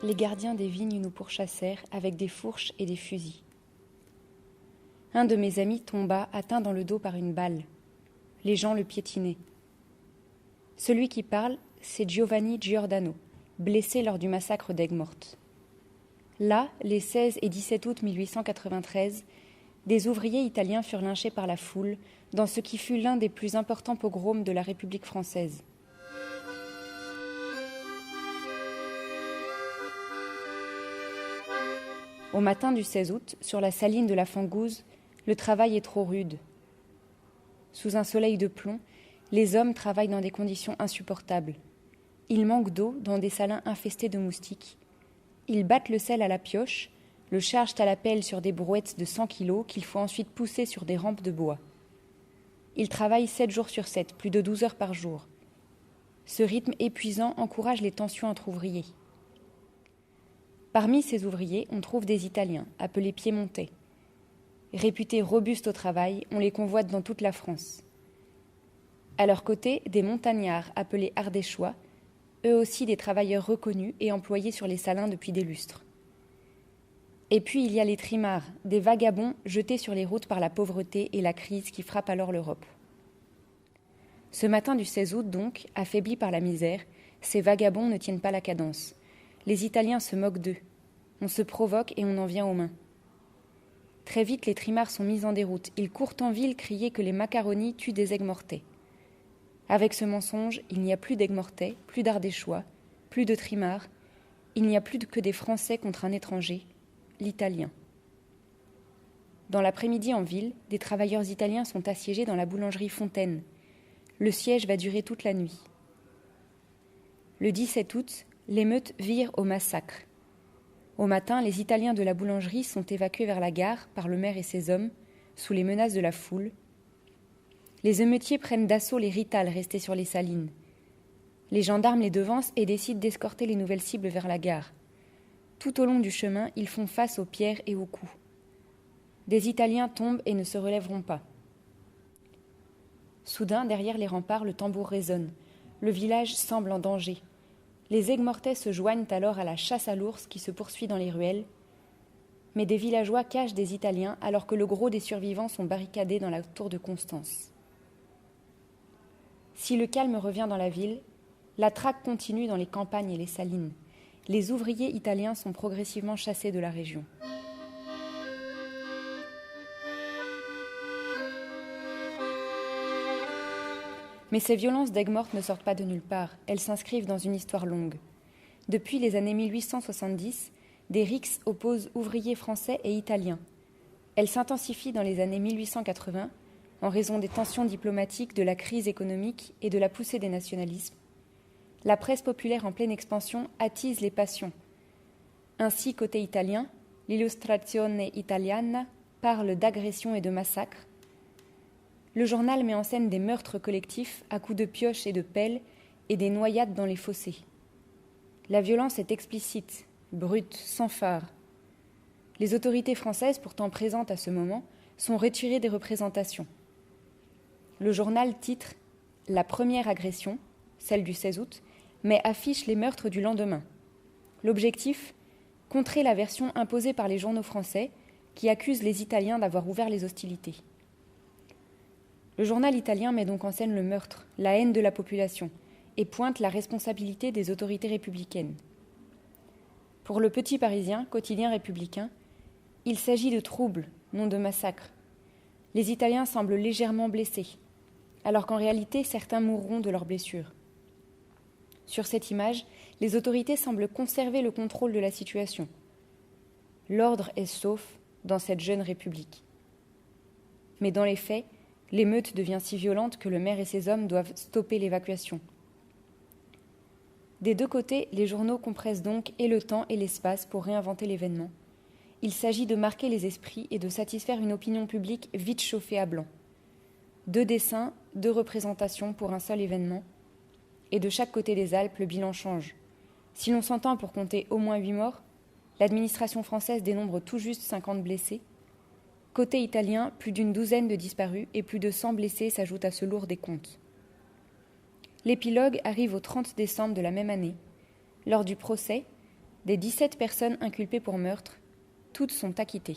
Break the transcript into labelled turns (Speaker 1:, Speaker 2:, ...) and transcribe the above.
Speaker 1: les gardiens des vignes nous pourchassèrent avec des fourches et des fusils. Un de mes amis tomba, atteint dans le dos par une balle. Les gens le piétinaient. Celui qui parle, c'est Giovanni Giordano, blessé lors du massacre d'Aigues-Mortes. Là, les 16 et 17 août 1893, des ouvriers italiens furent lynchés par la foule dans ce qui fut l'un des plus importants pogroms de la République française. Au matin du 16 août, sur la saline de la Fangouze, le travail est trop rude. Sous un soleil de plomb, les hommes travaillent dans des conditions insupportables. Ils manquent d'eau dans des salins infestés de moustiques. Ils battent le sel à la pioche, le chargent à la pelle sur des brouettes de 100 kilos qu'il faut ensuite pousser sur des rampes de bois. Ils travaillent 7 jours sur 7, plus de 12 heures par jour. Ce rythme épuisant encourage les tensions entre ouvriers. Parmi ces ouvriers, on trouve des Italiens, appelés Piémontais. Réputés robustes au travail, on les convoite dans toute la France. À leur côté, des montagnards, appelés Ardéchois, eux aussi des travailleurs reconnus et employés sur les salins depuis des lustres. Et puis il y a les trimards, des vagabonds jetés sur les routes par la pauvreté et la crise qui frappent alors l'Europe. Ce matin du 16 août donc, affaiblis par la misère, ces vagabonds ne tiennent pas la cadence. Les Italiens se moquent d'eux. On se provoque et on en vient aux mains. Très vite, les trimards sont mis en déroute. Ils courent en ville crier que les macaronis tuent des Aigues-Mortais. Avec ce mensonge, il n'y a plus d'Aigues-Mortais, plus d'Ardéchois, plus de trimards. Il n'y a plus que des Français contre un étranger, l'Italien. Dans l'après-midi en ville, des travailleurs italiens sont assiégés dans la boulangerie Fontaine. Le siège va durer toute la nuit. Le 17 août, l'émeute vire au massacre. Au matin, les Italiens de la boulangerie sont évacués vers la gare par le maire et ses hommes, sous les menaces de la foule. Les émeutiers prennent d'assaut les ritales restés sur les salines. Les gendarmes les devancent et décident d'escorter les nouvelles cibles vers la gare. Tout au long du chemin, ils font face aux pierres et aux coups. Des Italiens tombent et ne se relèveront pas. Soudain, derrière les remparts, le tambour résonne. Le village semble en danger. Les Aigues-Mortais se joignent alors à la chasse à l'ours qui se poursuit dans les ruelles. Mais des villageois cachent des Italiens alors que le gros des survivants sont barricadés dans la tour de Constance. Si le calme revient dans la ville, la traque continue dans les campagnes et les salines. Les ouvriers italiens sont progressivement chassés de la région. Mais ces violences d'Aigues-Mortes ne sortent pas de nulle part, elles s'inscrivent dans une histoire longue. Depuis les années 1870, des rixes opposent ouvriers français et italiens. Elles s'intensifient dans les années 1880 en raison des tensions diplomatiques, de la crise économique et de la poussée des nationalismes. La presse populaire en pleine expansion attise les passions. Ainsi, côté italien, l'Illustrazione Italiana parle d'agressions et de massacres. Le journal met en scène des meurtres collectifs à coups de pioche et de pelle et des noyades dans les fossés. La violence est explicite, brute, sans phare. Les autorités françaises, pourtant présentes à ce moment, sont retirées des représentations. Le journal titre « La première agression », celle du 16 août, mais affiche les meurtres du lendemain. L'objectif ? Contrer la version imposée par les journaux français qui accusent les Italiens d'avoir ouvert les hostilités. Le journal italien met donc en scène le meurtre, la haine de la population, et pointe la responsabilité des autorités républicaines. Pour le Petit Parisien, quotidien républicain, il s'agit de troubles, non de massacres. Les Italiens semblent légèrement blessés, alors qu'en réalité, certains mourront de leurs blessures. Sur cette image, les autorités semblent conserver le contrôle de la situation. L'ordre est sauf dans cette jeune république. Mais dans les faits, l'émeute devient si violente que le maire et ses hommes doivent stopper l'évacuation. Des deux côtés, les journaux compressent donc et le temps et l'espace pour réinventer l'événement. Il s'agit de marquer les esprits et de satisfaire une opinion publique vite chauffée à blanc. 2 dessins, 2 représentations pour un seul événement. Et de chaque côté des Alpes, le bilan change. Si l'on s'entend pour compter au moins 8 morts, l'administration française dénombre tout juste 50 blessés. Côté italien, plus d'une douzaine de disparus et plus de 100 blessés s'ajoutent à ce lourd décompte. L'épilogue arrive au 30 décembre de la même année. Lors du procès, Des 17 personnes inculpées pour meurtre, toutes sont acquittées.